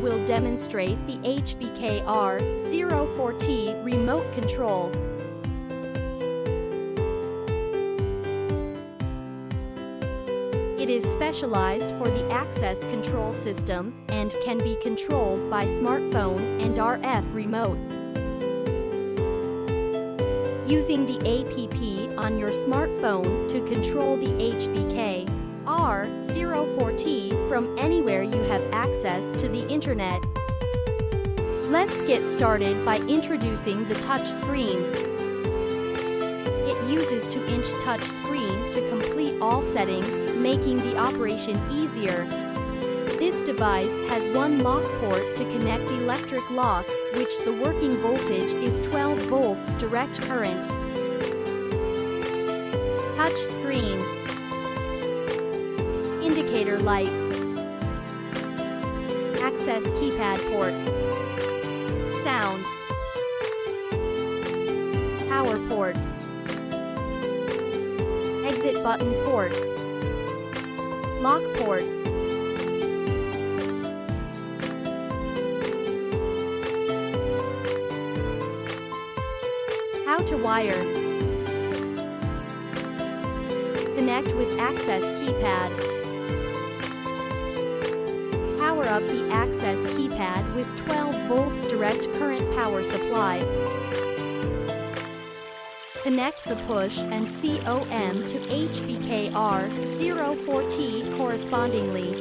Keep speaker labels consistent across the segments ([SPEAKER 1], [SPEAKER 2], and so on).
[SPEAKER 1] will demonstrate the HBK-R04T remote control. It is specialized for the access control system and can be controlled by smartphone and RF remote. Using the app on your smartphone to control the HBK-R04T from anywhere you have access to the internet. Let's get started by introducing the touch screen. It uses 2-inch touch screen to complete all settings, making the operation easier. This device has one lock port to connect electric lock, which the working voltage is 12 volts direct current. Touch screen. Indicator light. Access keypad port. Sound. Power port. Exit button port. Lock port. How to wire. Connect with access keypad. Power up the access keypad with 12 volts direct current power supply. Connect the push and COM to HBK-R04T correspondingly.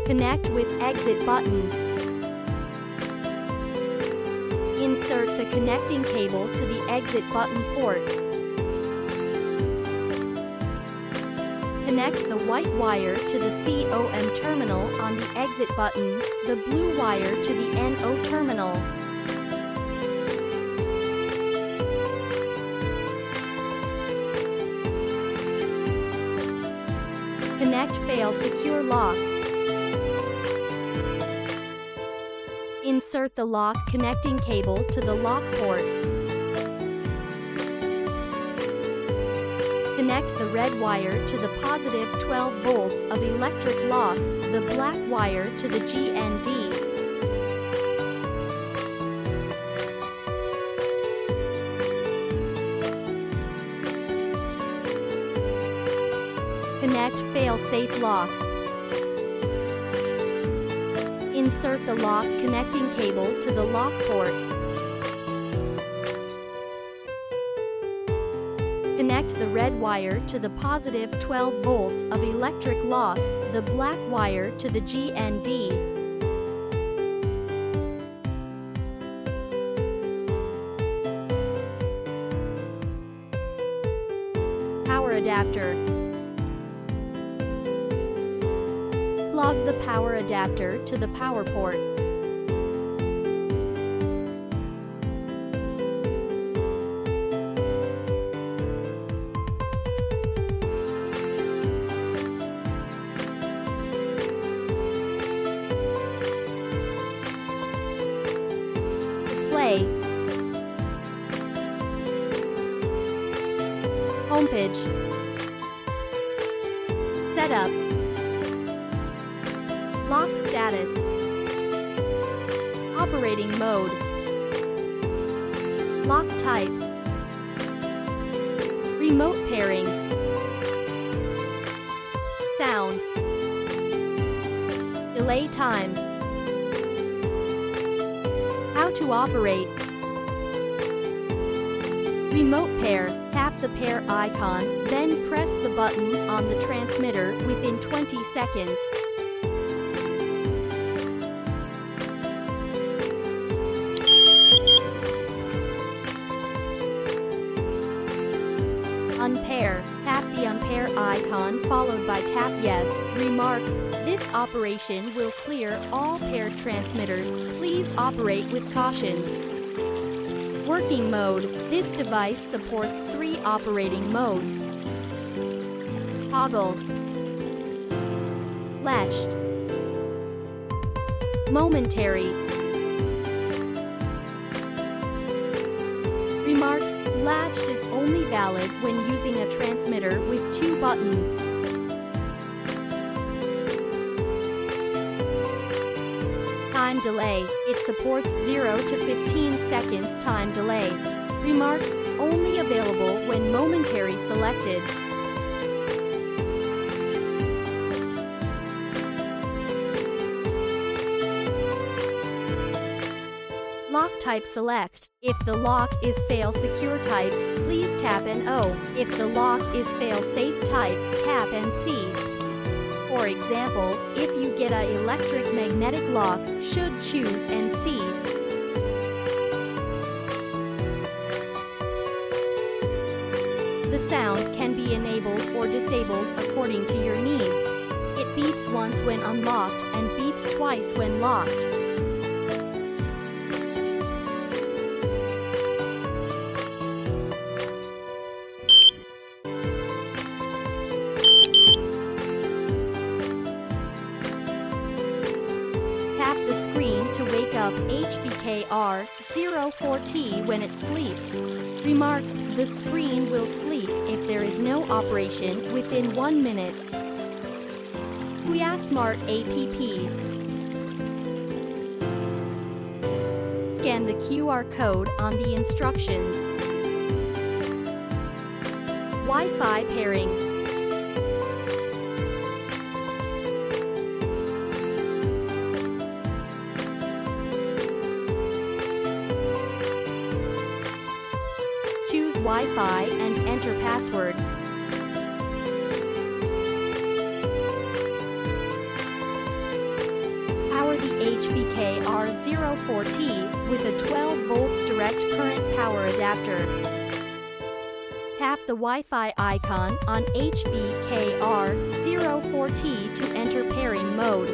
[SPEAKER 1] Connect with exit button. Insert the connecting cable to the exit button port. Connect the white wire to the COM terminal on the exit button, the blue wire to the NO terminal. Connect fail secure lock. Insert the lock connecting cable to the lock port. Connect the red wire to the positive 12 volts of electric lock, the black wire to the GND. Connect fail-safe lock. Insert the lock connecting cable to the lock port. Connect the red wire to the positive 12 volts of electric lock, the black wire to the GND. Power adapter. Plug the power adapter to the power port. Display. Homepage. Setup. Lock status. Operating mode. Lock type. Remote pairing. Sound. Delay time. How to operate. Remote pair. Tap the pair icon, then press the button on the transmitter within 20 seconds. Unpair. Tap the unpair icon followed by tap yes. Remarks. This operation will clear all paired transmitters. Please operate with caution. Working mode. This device supports 3 operating modes. Toggle. Latched. Momentary. Remarks. Latched is only valid when using a transmitter with 2 buttons. Time delay. It supports 0 to 15 seconds time delay. Remarks, only available when momentary selected. Lock type select. If the lock is fail secure type, please tap an O. If the lock is fail safe type, tap and C. For example, if you get a electric magnetic lock, should choose and C. The sound can be enabled or disabled according to your needs. It beeps once when unlocked and beeps twice when locked. Tap the screen to wake up HBK-R04T when it sleeps. Remarks, the screen will sleep if there is no operation within 1 minute. HBK-R Smart app. Scan the QR code on the instructions. Wi-Fi pairing. Choose Wi-Fi and enter password. Power the HBK-R04T with a 12 volts direct current power adapter. Tap the Wi-Fi icon on HBK-R04T to enter pairing mode.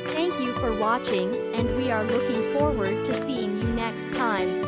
[SPEAKER 1] Thank you for watching, and we are looking forward to seeing you next time.